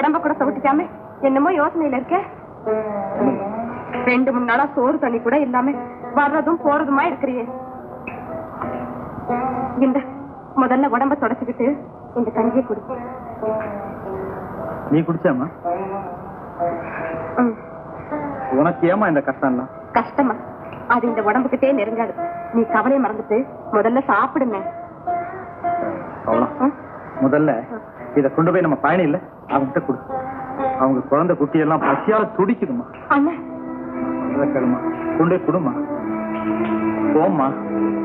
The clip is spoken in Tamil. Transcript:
உடம்ப கூட சவிட்டிக்காம என்னமோ யோசனையில இருக்க. 2-3 நாளா சோறு தண்ணி கூட இல்லாம வர்றதும் போறதுமா இருக்கிறியே. இந்த முதல்ல உடம்ப தொடச்சுக்கிட்டு இந்த கஞ்சியை குடி. நீ குடிச்சாமா? உனக்கு ஏமா இந்த கஷ்டம்? கஷ்டமா? அது இந்த உடம்புக்கிட்டே நெருங்காது. நீ கவலையை மறந்துட்டு முதல்ல சாப்பிடுங்க. முதல்ல இத கொண்டு போய் நம்ம பயணம் இல்ல அவங்கிட்ட கொடு. அவங்க குழந்தை குட்டியெல்லாம் பசியால துடிக்குதுமா. அண்ணா கொண்டு போய் கொடுமா. போம்மா.